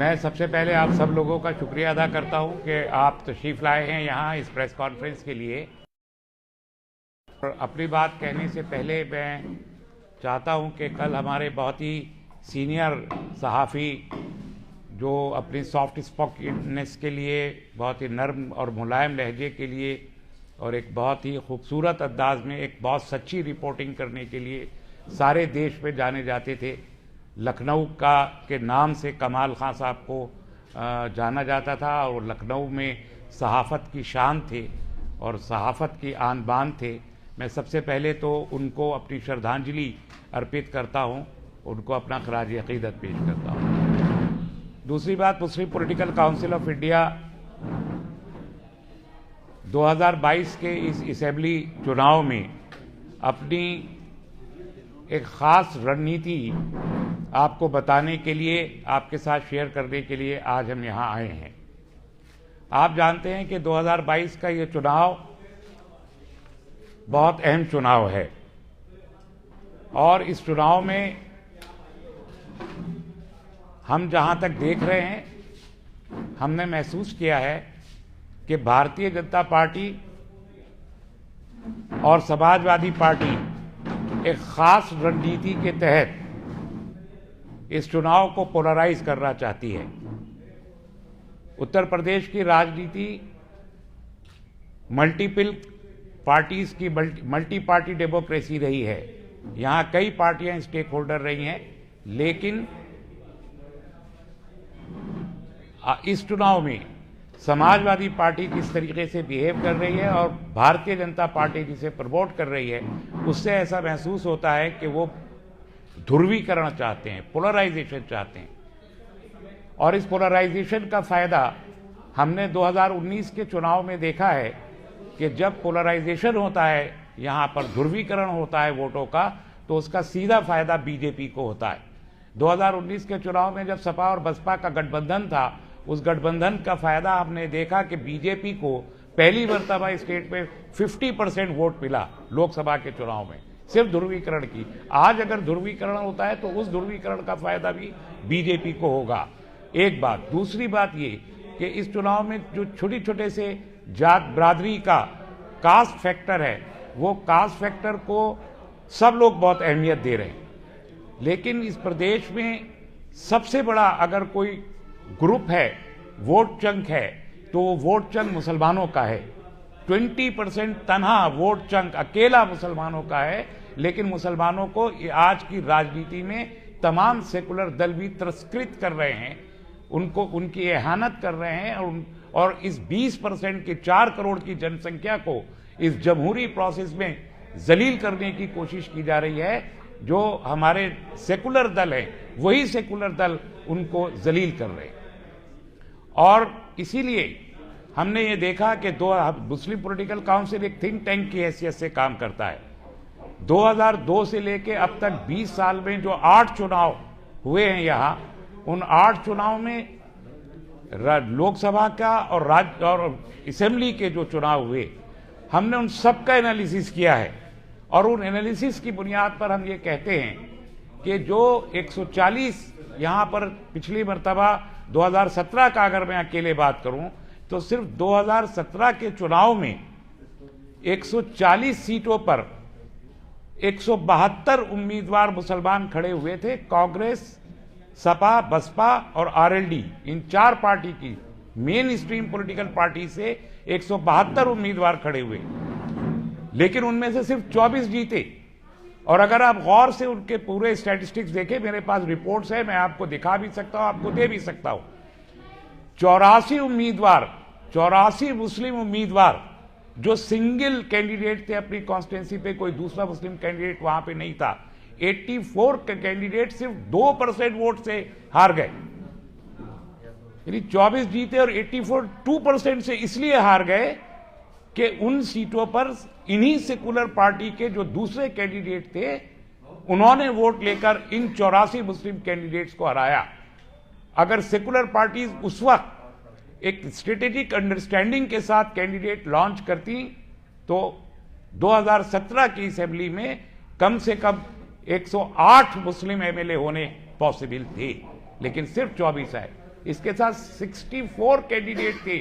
मैं सबसे पहले आप सब लोगों का शुक्रिया अदा करता हूं कि आप तशरीफ़ लाए हैं यहाँ इस प्रेस कॉन्फ्रेंस के लिए। और अपनी बात कहने से पहले मैं चाहता हूं कि कल हमारे बहुत ही सीनियर सहाफ़ी जो अपनी सॉफ्ट स्पोकनेस के लिए, बहुत ही नर्म और मुलायम लहजे के लिए और एक बहुत ही खूबसूरत अंदाज में एक बहुत सच्ची रिपोर्टिंग करने के लिए सारे देश में जाने जाते थे। लखनऊ के नाम से कमाल खां साहब को जाना जाता था और लखनऊ में सहाफ़त की शान थे और सहाफ़त की आन बान थे। मैं सबसे पहले तो उनको अपनी श्रद्धांजलि अर्पित करता हूं, उनको अपना खराज अक़ीदत पेश करता हूं। दूसरी बात, मुस्लिम पॉलिटिकल काउंसिल ऑफ इंडिया 2022 के इस असेंबली चुनाव में अपनी एक ख़ास रणनीति आपको बताने के लिए, आपके साथ शेयर करने के लिए आज हम यहाँ आए हैं। आप जानते हैं कि 2022 का ये चुनाव बहुत अहम चुनाव है और इस चुनाव में हम जहाँ तक देख रहे हैं, हमने महसूस किया है कि भारतीय जनता पार्टी और समाजवादी पार्टी एक ख़ास रणनीति के तहत इस चुनाव को पोलराइज करना चाहती है। उत्तर प्रदेश की राजनीति मल्टीपल पार्टीज की मल्टी पार्टी डेमोक्रेसी रही है। यहाँ कई पार्टियां स्टेक होल्डर रही हैं, लेकिन इस चुनाव में समाजवादी पार्टी किस तरीके से बिहेव कर रही है और भारतीय जनता पार्टी जिसे प्रमोट कर रही है, उससे ऐसा महसूस होता है कि वो ध्रुवीकरण चाहते हैं, पोलराइजेशन चाहते हैं। और इस पोलराइजेशन का फायदा हमने 2019 के चुनाव में देखा है कि जब पोलराइजेशन होता है, यहाँ पर ध्रुवीकरण होता है वोटों का, तो उसका सीधा फायदा बीजेपी को होता है। 2019 के चुनाव में जब सपा और बसपा का गठबंधन था, उस गठबंधन का फायदा हमने देखा कि बीजेपी को पहली मर्तबा स्टेट में 50% वोट मिला लोकसभा के चुनाव में, सिर्फ ध्रुवीकरण की। आज अगर ध्रुवीकरण होता है तो उस ध्रुवीकरण का फायदा भी बीजेपी को होगा। एक बात। दूसरी बात ये कि इस चुनाव में जो छोटे छोटे से जात बरादरी का कास्ट फैक्टर है, वो कास्ट फैक्टर को सब लोग बहुत अहमियत दे रहे हैं, लेकिन इस प्रदेश में सबसे बड़ा अगर कोई ग्रुप है, वोट चंक है, तो वो वोट चंक मुसलमानों का है। 20% तनहा वोट चंक अकेला मुसलमानों का है, लेकिन मुसलमानों को आज की राजनीति में तमाम सेकुलर दल भी तिरस्कृत कर रहे हैं, उनको उनकी एहानत कर रहे हैं और इस 20% की 4 करोड़ की जनसंख्या को इस जमहूरी प्रोसेस में जलील करने की कोशिश की जा रही है। जो हमारे सेकुलर दल हैं, वही सेकुलर दल उनको जलील कर रहे हैं। और इसीलिए हमने ये देखा कि मुस्लिम पॉलिटिकल काउंसिल एक थिंक टैंक की हैसियत से काम करता है। 2002 से लेके अब तक 20 साल में जो 8 चुनाव हुए हैं यहाँ, उन 8 चुनाव में लोकसभा का और असेंबली के जो चुनाव हुए, हमने उन सब का एनालिसिस किया है और उन एनालिसिस की बुनियाद पर हम ये कहते हैं कि जो 140 यहाँ पर पिछली मर्तबा 2017 का अगर मैं अकेले बात करूं, तो सिर्फ 2017 के चुनाव में 140 सीटों पर 172 उम्मीदवार मुसलमान खड़े हुए थे। कांग्रेस, सपा, बसपा और आरएलडी, इन 4 पार्टी की मेन स्ट्रीम पॉलिटिकल पार्टी से 172 उम्मीदवार खड़े हुए, लेकिन उनमें से सिर्फ 24 जीते। और अगर आप गौर से उनके पूरे स्टैटिस्टिक्स देखें, मेरे पास रिपोर्ट्स है, मैं आपको दिखा भी सकता हूं, आपको दे भी सकता हूं। 84 उम्मीदवार, 84 मुस्लिम उम्मीदवार जो सिंगल कैंडिडेट थे अपनी कॉन्स्टिट्यूंसी पे, कोई दूसरा मुस्लिम कैंडिडेट वहां पे नहीं था। 84 कैंडिडेट सिर्फ 2% वोट से हार गए, यानी 24 जीते और 84 2% से इसलिए हार गए कि उन सीटों पर इन्हीं सेकुलर पार्टी के जो दूसरे कैंडिडेट थे, उन्होंने वोट लेकर इन 84 मुस्लिम कैंडिडेट्स को हराया। अगर सेकुलर पार्टीज उस वक्त एक स्ट्रेटेजिक अंडरस्टैंडिंग के साथ कैंडिडेट लॉन्च करती, तो 2017 की असेंबली में कम से कम 108 मुस्लिम एमएलए होने पॉसिबल थे, लेकिन सिर्फ 24 आए। इसके साथ 64 कैंडिडेट थे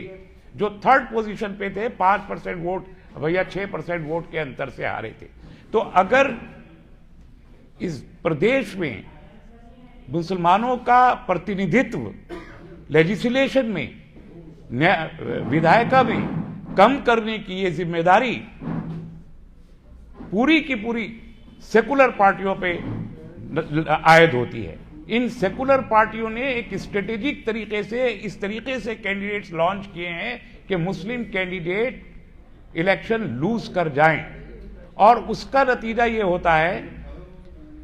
जो थर्ड पोजीशन पे थे, 5% वोट भैया 6% वोट के अंतर से हारे थे। तो अगर इस प्रदेश में मुसलमानों का प्रतिनिधित्व लेजिस्लेशन में, विधायिका में कम करने की ये जिम्मेदारी पूरी की पूरी सेकुलर पार्टियों पे आयद होती है। इन सेकुलर पार्टियों ने एक स्ट्रेटेजिक तरीके से इस तरीके से कैंडिडेट्स लॉन्च किए हैं कि मुस्लिम कैंडिडेट इलेक्शन लूज कर जाएं, और उसका नतीजा ये होता है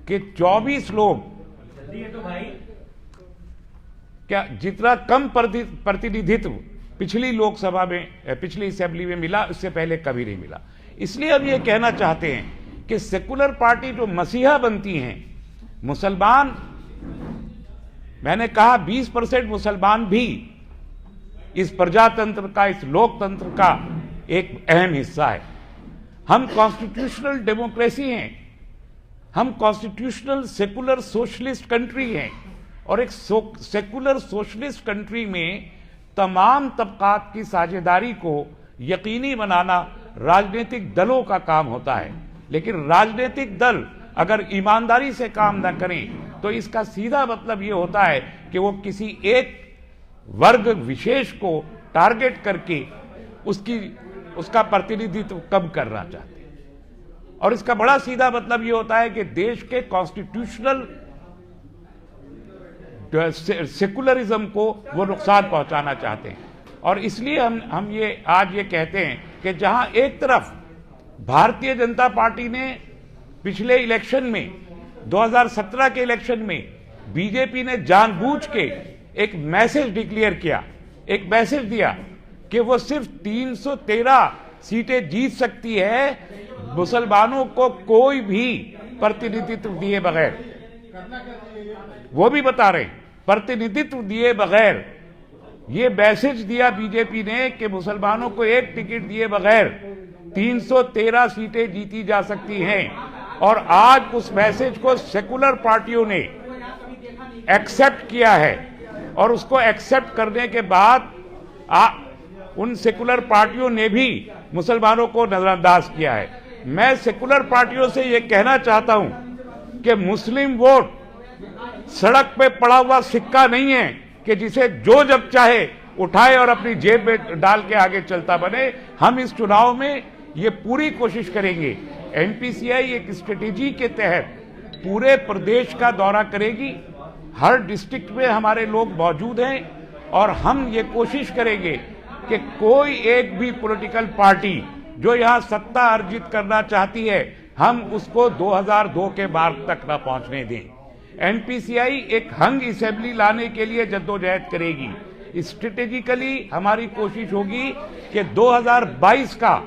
कि 24 लोग, क्या जितना कम प्रतिनिधित्व पिछली लोकसभा में, पिछली असेंबली में मिला, उससे पहले कभी नहीं मिला। इसलिए हम ये कहना चाहते हैं कि सेकुलर पार्टी जो मसीहा बनती हैं, मुसलमान, मैंने कहा 20% मुसलमान भी इस प्रजातंत्र का, इस लोकतंत्र का एक अहम हिस्सा है। हम कॉन्स्टिट्यूशनल डेमोक्रेसी हैं, हम कॉन्स्टिट्यूशनल सेकुलर सोशलिस्ट कंट्री हैं, और एक सेकुलर सोशलिस्ट कंट्री में तमाम तबकात की साझेदारी को यकीनी बनाना राजनीतिक दलों का काम होता है। लेकिन राजनीतिक दल अगर ईमानदारी से काम न करें तो इसका सीधा मतलब ये होता है कि वो किसी एक वर्ग विशेष को टारगेट करके उसका प्रतिनिधित्व कम करना चाहते हैं, और इसका बड़ा सीधा मतलब ये होता है कि देश के कॉन्स्टिट्यूशनल सेकुलरिज्म को वो नुकसान पहुंचाना चाहते हैं। और इसलिए हम ये आज ये कहते हैं कि जहां एक तरफ भारतीय जनता पार्टी ने पिछले इलेक्शन में, 2017 के इलेक्शन में बीजेपी ने जानबूझ के एक मैसेज डिक्लेयर किया, एक मैसेज दिया कि वो सिर्फ 313 सीटें जीत सकती है मुसलमानों को कोई भी प्रतिनिधित्व दिए बगैर। वो भी बता रहे प्रतिनिधित्व दिए बगैर, ये मैसेज दिया बीजेपी ने कि मुसलमानों को एक टिकट दिए बगैर 313 सीटें जीती जा सकती हैं। और आज उस मैसेज को सेकुलर पार्टियों ने एक्सेप्ट किया है, और उसको एक्सेप्ट करने के बाद उन सेकुलर पार्टियों ने भी मुसलमानों को नजरअंदाज किया है। मैं सेकुलर पार्टियों से यह कहना चाहता हूं कि मुस्लिम वोट सड़क पे पड़ा हुआ सिक्का नहीं है कि जिसे जो जब चाहे उठाए और अपनी जेब में डाल के आगे चलता बने। हम इस चुनाव में ये पूरी कोशिश करेंगे, एनपीसीआई एक स्ट्रेटेजी के तहत पूरे प्रदेश का दौरा करेगी, हर डिस्ट्रिक्ट में हमारे लोग मौजूद हैं, और हम ये कोशिश करेंगे कि कोई एक भी पॉलिटिकल पार्टी जो यहाँ सत्ता अर्जित करना चाहती है, हम उसको 2002 के मार्ग तक न पहुंचने दें। एनपीसीआई एक हंग असेंबली लाने के लिए जद्दोजहद करेगी। स्ट्रेटेजिकली हमारी कोशिश होगी कि 2022 का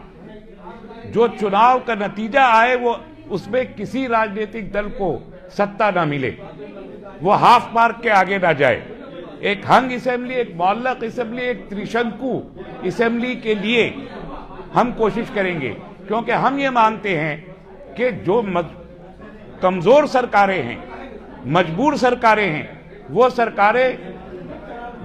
जो चुनाव का नतीजा आए वो उसमें किसी राजनीतिक दल को सत्ता ना मिले, वो हाफ मार्क के आगे ना जाए। एक हंग असेंबली, एक मौलक असेंबली, एक त्रिशंकु असेंबली के लिए हम कोशिश करेंगे, क्योंकि हम ये मानते हैं कि जो कमजोर सरकारें हैं, मजबूर सरकारें हैं, वो सरकारें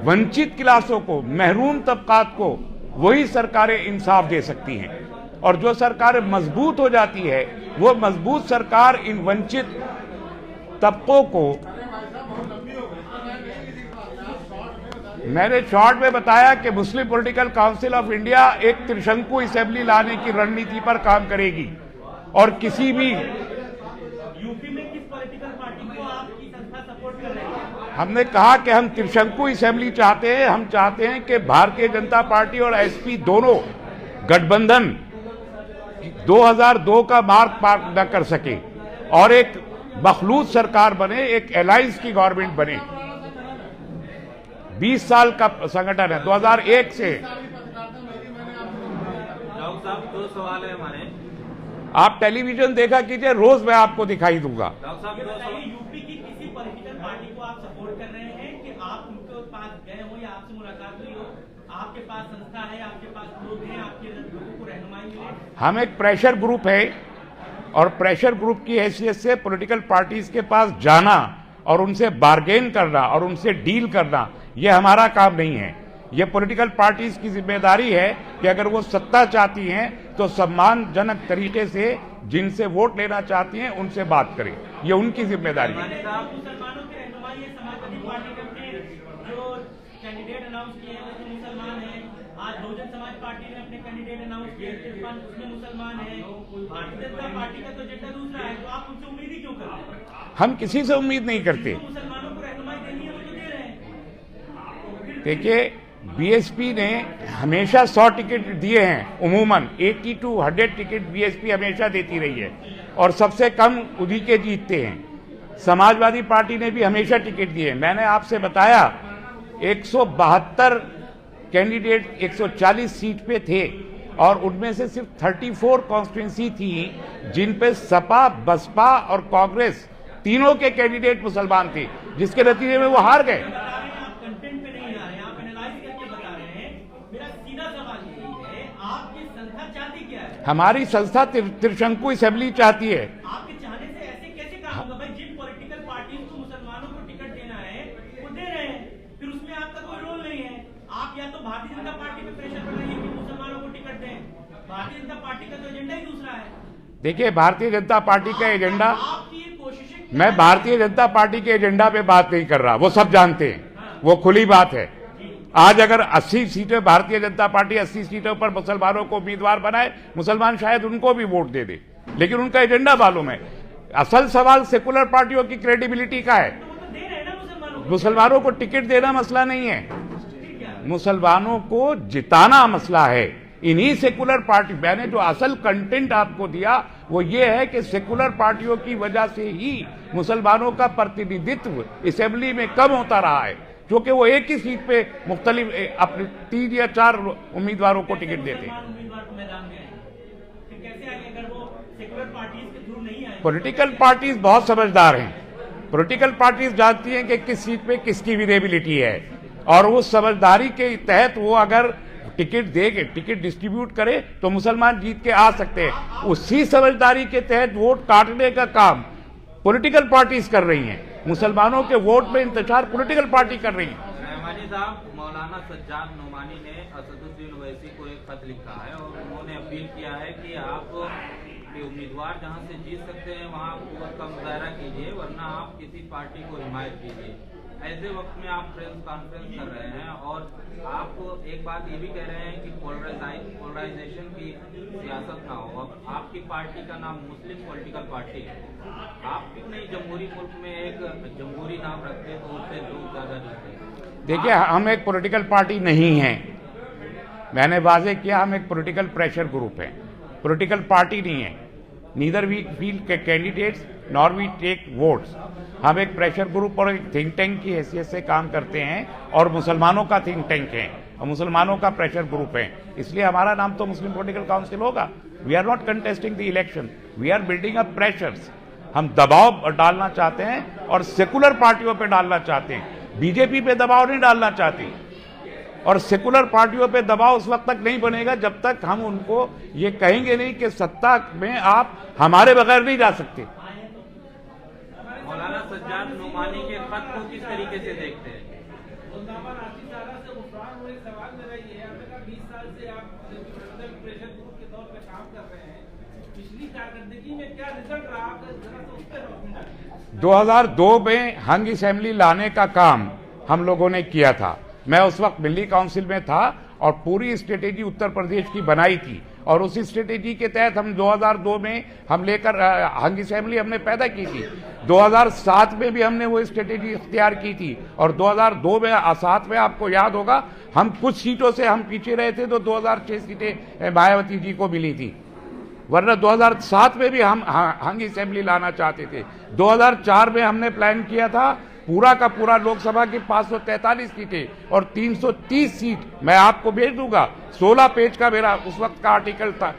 वंचित क्लासों को, महरूम तबकात को वही सरकारें इंसाफ दे सकती हैं। और जो सरकारें मजबूत हो जाती है, वो मजबूत सरकार इन वंचित तबकों को, मैंने शॉर्ट में बताया कि मुस्लिम पॉलिटिकल काउंसिल ऑफ इंडिया एक त्रिशंकु असेंबली लाने की रणनीति पर काम करेगी, और किसी भी यूपी में किस पॉलिटिकल पार्टी को आपकी संस्था सपोर्ट कर रही है? हमने कहा कि हम त्रिशंकु असेंबली चाहते हैं। हम चाहते हैं कि भारतीय जनता पार्टी और एसपी दोनों गठबंधन 2002 का मार्ग पार न कर सके और एक मखलूत सरकार बने, एक अलायंस की गवर्नमेंट बने। 20 साल का संगठन है, 2001 से। डॉक्टर साहब, 2 सवाल है हमारे। आप टेलीविजन देखा कीजिए, रोज मैं आपको दिखाई दूंगा। डॉक्टर साहब, यूपी की किसी पॉलिटिकल पार्टी को आप सपोर्ट कर रहे हैं कि आप उनके पास गए हो या आपसे मुलाकात हुई हो, आपके पास संस्था है, आपके पास लोग हैं, आपके लोगों को रहनुमाई मिले? हम एक प्रेशर ग्रुप है, और प्रेशर ग्रुप की हैसियत से पॉलिटिकल पार्टीज के पास जाना और उनसे बार्गेन करना और उनसे डील करना, ये हमारा काम नहीं है। ये पॉलिटिकल पार्टीज की जिम्मेदारी है कि अगर वो सत्ता चाहती हैं तो सम्मानजनक तरीके से जिनसे वोट लेना चाहती हैं उनसे बात करें, ये उनकी जिम्मेदारी है। मुसलमानों के रहनुमाई ये समाजवादी पार्टी के अपने जो कैंडिडेट अनाउंस किए हैं उसमें मुसलमान हैं। आज बहुजन समाज पार्टी ने अपने कैंडिडेट अनाउंस किए उसमें मुसलमान हैं। भारतीय जनता पार्टी का तो एजेंडा दूसरा है, तो आप उनसे उम्मीद ही क्यों कर रहे हैं? हम किसी से उम्मीद नहीं करते। मुसलमानों को रहनुमाई देनी है वो तो दे रहे हैं। देखिए, बीएसपी ने हमेशा 100 टिकट दिए हैं, उमूमन 80 to 100 टिकट बीएसपी हमेशा देती रही है और सबसे कम उन्हीं के जीतते हैं। समाजवादी पार्टी ने भी हमेशा टिकट दिए। मैंने आपसे बताया 172 कैंडिडेट 140 सीट पे थे और उनमें से सिर्फ 34 कॉन्स्टिट्यूंसी थी जिन पे सपा, बसपा और कांग्रेस तीनों के कैंडिडेट मुसलमान थे, जिसके नतीजे में वो हार गए। हमारी संस्था त्रिशंकु असेंबली चाहती है। आपके चाहने से ऐसे कैसे काम होगा भाई? जिन पॉलिटिकल पार्टीज को मुसलमानों को टिकट देना है वो दे रहे हैं, फिर उसमें आपका कोई रोल नहीं है। आप या तो भारतीय जनता पार्टी पे प्रेशर बनाइए कि मुसलमानों को टिकट दें। भारतीय जनता पार्टी का तो एजेंडा ही दूसरा है। देखिए, भारतीय जनता पार्टी का एजेंडा, आपकी ये कोशिशें, मैं भारतीय जनता पार्टी के एजेंडा पे बात नहीं कर रहा, वो सब जानते हैं, वो खुली बात है। आज अगर 80 सीटें भारतीय जनता पार्टी 80 सीटों पर मुसलमानों को उम्मीदवार बनाए, मुसलमान शायद उनको भी वोट दे दे, लेकिन उनका एजेंडा मालूम है। असल सवाल सेकुलर पार्टियों की क्रेडिबिलिटी का है। मुसलमानों को टिकट देना मसला नहीं है, मुसलमानों को जिताना मसला है। इन्हीं सेकुलर पार्टी, मैंने जो असल कंटेंट आपको दिया वो ये है कि सेकुलर पार्टियों की वजह से ही मुसलमानों का प्रतिनिधित्व असेंबली में कम होता रहा है, क्योंकि वो एक ही सीट पे मुख्तलिफ अपने 3 या 4 उम्मीदवारों को टिकट देते हैं। पॉलिटिकल पार्टीज बहुत समझदार हैं। पॉलिटिकल पार्टीज जानती हैं कि किस सीट पे किसकी विनेबिलिटी है और उस समझदारी के तहत वो अगर टिकट देके टिकट डिस्ट्रीब्यूट करे तो मुसलमान जीत के आ सकते हैं। उसी समझदारी के तहत वोट काटने का काम पॉलिटिकल पार्टीज कर रही हैं। मुसलमानों के वोट में इंतजार पॉलिटिकल पार्टी कर रही है। रहमानी साहब, मौलाना सज्जाद नोमानी ने असदुद्दीन ओवैसी को एक खत लिखा है और उन्होंने अपील किया है कि आप उम्मीदवार जहां से जीत सकते हैं वहां कुव्वत का मुजाहरा कीजिए, वरना आप किसी पार्टी को हिमायत कीजिए। ऐसे वक्त में आप प्रेस कॉन्फ्रेंस कर रहे हैं और आप एक बात ये भी कह रहे हैं कि पोलराइजेशन की सियासत ना हो। अब आपकी पार्टी का नाम मुस्लिम पॉलिटिकल पार्टी है, आप क्यों नहीं जमहूरी मुल्क में एक जमहूरी नाम रखते तो उससे लोग ज्यादा जीते? देखिए, हम एक पॉलिटिकल पार्टी नहीं हैं। मैंने वाजे किया, हम एक पॉलिटिकल प्रेशर ग्रुप है, पॉलिटिकल पार्टी नहीं है। Neither we feel candidates nor we take votes. हम एक प्रेशर ग्रुप और एक थिंक टैंक की हैसियत से काम करते हैं और मुसलमानों का थिंक टैंक है और मुसलमानों का प्रेशर ग्रुप है, इसलिए हमारा नाम तो मुस्लिम पॉलिटिकल काउंसिल होगा। We are not contesting the election, we are building up pressures. हम दबाव डालना चाहते हैं और सेकुलर पार्टियों पे डालना चाहते हैं, बीजेपी पे दबाव नहीं डालना चाहते। और सेकुलर पार्टियों पे दबाव उस वक्त तक नहीं बनेगा जब तक हम उनको ये कहेंगे नहीं कि सत्ता में आप हमारे बगैर नहीं जा सकते। मौलाना सज्जाद नोमानी के खत को किस तरीके से देखते हैं? पिछली कारकर्दगी में क्या रिजल्ट रहा, जरा सा उस पर 2002 में हंग असेंबली लाने का काम हम लोगों ने किया था। मैं उस वक्त दिल्ली काउंसिल में था और पूरी स्ट्रेटेजी उत्तर प्रदेश की बनाई थी और उसी स्ट्रेटेजी के तहत हम 2002 में हम लेकर हंग असेंबली हमने पैदा की थी। 2007 में भी हमने वो स्ट्रेटेजी इख्तियार की थी और 2002 में 7 में आपको याद होगा हम कुछ सीटों से हम पीछे रहे थे तो 2006 सीटें मायावती जी को मिली थी, वरना 2007 में भी हम हंग असेंबली लाना चाहते थे। 2004 में हमने प्लान किया था पूरा का पूरा लोकसभा की 543 सीटें और 330 सीट मैं आपको भेज दूंगा। 16 पेज का मेरा उस वक्त का आर्टिकल था।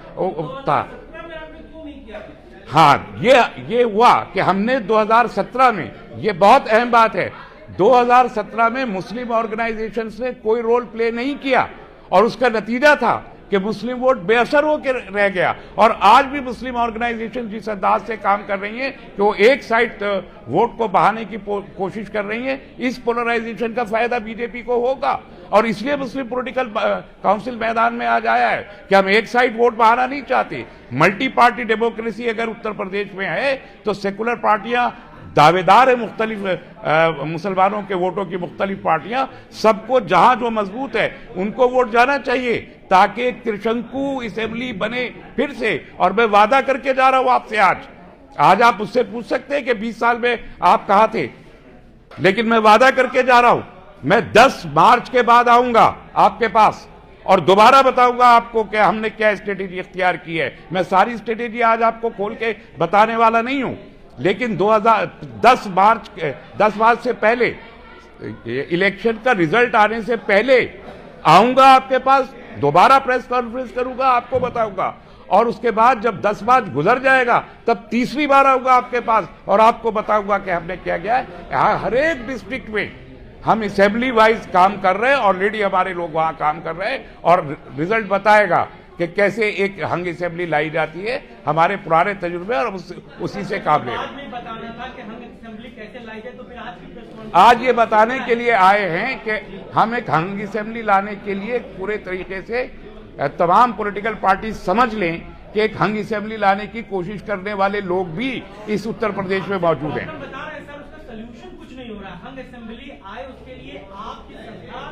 हाँ, ये हुआ कि हमने 2017 में, ये बहुत अहम बात है, 2017 में मुस्लिम ऑर्गेनाइजेशंस ने कोई रोल प्ले नहीं किया और उसका नतीजा था कि मुस्लिम वोट बेअसर होकर रह गया। और आज भी मुस्लिम ऑर्गेनाइजेशन जिस अंदाज से काम कर रही हैं कि वो एक साइड वोट को बहाने की कोशिश कर रही हैं, इस पोलराइजेशन का फायदा बीजेपी को होगा। और इसलिए मुस्लिम पॉलिटिकल काउंसिल मैदान में आज आया है कि हम एक साइड वोट बहाना नहीं चाहते। मल्टी पार्टी डेमोक्रेसी अगर उत्तर प्रदेश में है तो सेकुलर पार्टियां दावेदार है, मुख्तलिफ मुसलमानों के वोटों की मुख्तलिफ पार्टियां, सबको जहां जो मजबूत है उनको वोट जाना चाहिए ताकि एक त्रिशंकु असेंबली बने फिर से। और मैं वादा करके जा रहा हूं आपसे, आज आप उससे पूछ सकते हैं कि 20 साल में आप कहां थे, लेकिन मैं वादा करके जा रहा हूं, मैं 10 मार्च के बाद आऊंगा आपके पास और दोबारा बताऊंगा आपको कि हमने क्या स्ट्रेटेजी इख्तियार की है। मैं सारी स्ट्रेटेजी आज आपको खोल के बताने वाला नहीं हूं, लेकिन 10 मार्च से पहले, इलेक्शन का रिजल्ट आने से पहले आऊंगा आपके पास, दोबारा प्रेस कॉन्फ्रेंस करूंगा, आपको बताऊंगा। और उसके बाद जब 10 मार्च गुजर जाएगा तब तीसरी बार आऊंगा आपके पास और आपको बताऊंगा कि हमने क्या किया है। हर एक डिस्ट्रिक्ट में हम असेंबली वाइज काम कर रहे हैं, ऑलरेडी हमारे लोग वहां काम कर रहे हैं और रिजल्ट बताएगा कि कैसे एक हंग असेंबली लाई जाती है, हमारे पुराने तजुर्बे और उसी से काम ले। आज ये बताने के लिए आए हैं कि हम एक हंग असेंबली लाने के लिए पूरे तरीके से तमाम पॉलिटिकल पार्टी समझ लें कि एक हंग असेंबली लाने की कोशिश करने वाले लोग भी इस उत्तर प्रदेश में मौजूद हैं। सोल्यूशन कुछ नहीं हो रहा। हंग असेंबली आए उसके लिए आपकी सरकार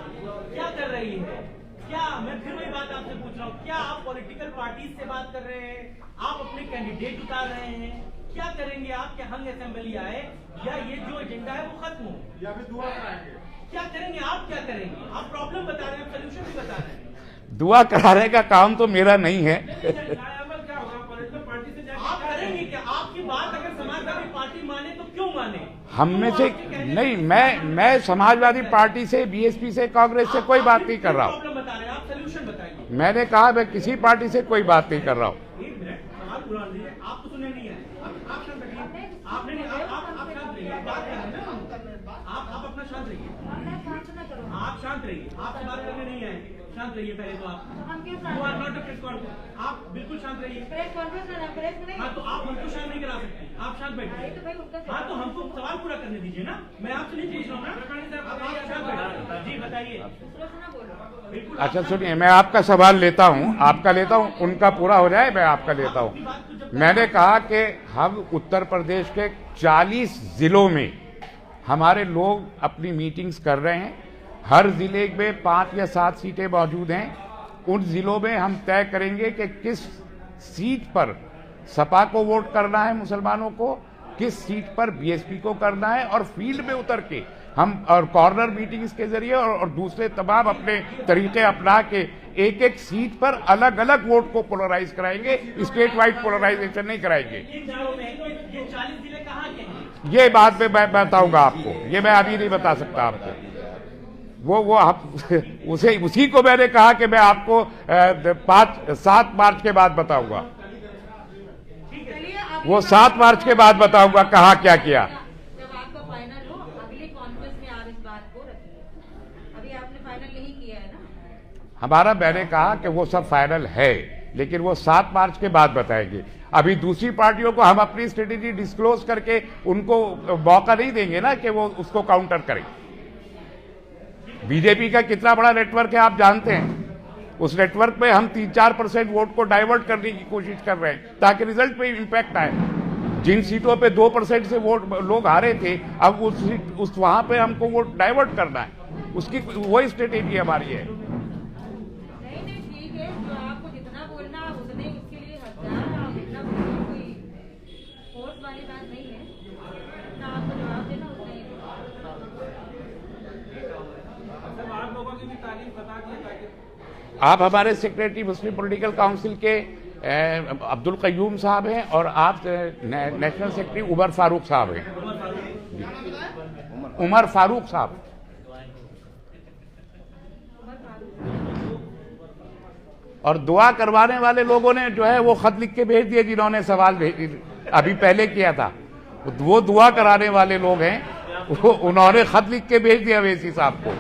क्या कर रही है? क्या, मैं फिर वही बात आपसे पूछ रहा हूँ, क्या आप पॉलिटिकल पार्टी से बात कर रहे हैं, आप अपने कैंडिडेट उतार रहे हैं, क्या करेंगे आप कि हंग असेंबली आए या ये जो एजेंडा है वो खत्म हो, या फिर दुआ कराएंगे? क्या करेंगे आप, क्या करेंगे आप? प्रॉब्लम बता रहे हैं, सोल्यूशन भी बता रहे हैं। दुआ कराने का काम तो मेरा नहीं है। आप करेंगे क्या? आपकी बात अगर समाजवादी पार्टी माने तो क्यों माने? हम में से नहीं, मैं समाजवादी पार्टी से, बीएसपी से, कांग्रेस से कोई बात नहीं कर रहा हूँ। प्रॉब्लम बता रहे हैं आप, सोल्यूशन बताइए। मैंने कहा मैं किसी पार्टी से कोई बात नहीं कर रहा हूँ। एक मिनट, सवाल पूरा लीजिए। आप तो सुने नहीं है, आप शांत रहिए। आपने नहीं, आप शांत रहिए, बात कर रहे हैं ना, आप अपना शांत रहिए, आप शांत रहिए, आपसे बात करने नहीं आए, शांत रहिए पहले तो आप। You are not a press conference, आप बिल्कुल शांत रहिए। हाँ तो आप हमको शांत नहीं करा सकते, आप शांत बैठिए। हाँ तो हमको सवाल पूरा करने दीजिए ना, मैं आपसे नहीं पूछ रहा हूँ ना, आप शांत बैठिए। जी बताइए। बिल्कुल। अच्छा सुनिए, मैं आपका सवाल लेता हूँ, आपका लेता हूँ, उनका पूरा हो जाए, मैं आपका लेता हूँ। मैंने कहा कि हम उत्तर प्रदेश के 40 जिलों में हमारे लोग अपनी मीटिंग्स कर रहे हैं। हर जिले में 5 या 7 सीटें मौजूद हैं। उन जिलों में हम तय करेंगे कि किस सीट पर सपा को वोट करना है मुसलमानों को, किस सीट पर बीएसपी को करना है, और फील्ड में उतर के हम और कॉर्नर मीटिंग्स के जरिए और दूसरे तमाम अपने तरीके अपना के एक एक सीट पर अलग अलग वोट को पोलराइज कराएंगे, स्टेट वाइड पोलराइजेशन नहीं कराएंगे। ये 40 जिले कहाँ के हैं? ये बाद में मैं बताऊंगा आपको, ये मैं अभी नहीं बता सकता आपको। वो आप उसी को मैंने कहा कि मैं आपको 7 मार्च के बाद बताऊंगा। वो 7 मार्च के बाद बताऊंगा कहाँ क्या किया। जब आपका फाइनल हो अगली कॉन्फ्रेंस में आप इस बात को रखिए। अभी आपने फाइनल नहीं किया है ना? हमारा, मैंने कहा कि वो सब फाइनल है, लेकिन वो 7 मार्च के बाद बताएंगे। अभी दूसरी पार्टियों को हम अपनी स्ट्रेटेजी डिस्क्लोज करके उनको मौका नहीं देंगे ना कि वो उसको काउंटर करें। बीजेपी का कितना बड़ा नेटवर्क है आप जानते हैं। उस नेटवर्क में हम 3-4% वोट को डाइवर्ट करने की कोशिश कर रहे हैं ताकि रिजल्ट पे इम्पैक्ट आए। जिन सीटों पे 2% से वोट लोग हारे थे, अब उस वहां पे हमको वोट डाइवर्ट करना है, उसकी वही स्ट्रेटेजी हमारी है। नहीं ठीक है, तो आपको जितना बोलना आप उतने उसके लिए हकदार, आप जितना बोलना कोई फोर्स वाली बात नहीं है, जितना आपको जवाब देना उतना ही। आप लोगों की भी तारीफ बता दिए। आप हमारे सेक्रेटरी मुस्लिम पॉलिटिकल काउंसिल के अब्दुल कयूम साहब हैं और आप नेशनल सेक्रेटरी उमर फारूक साहब हैं। उमर फारूक साहब। और दुआ करवाने वाले लोगों ने जो है वो खत लिख के भेज दिए, जिन्होंने सवाल अभी पहले किया था, वो दुआ कराने वाले लोग हैं, उन्होंने खत लिख के भेज दिया अवैसी साहब को।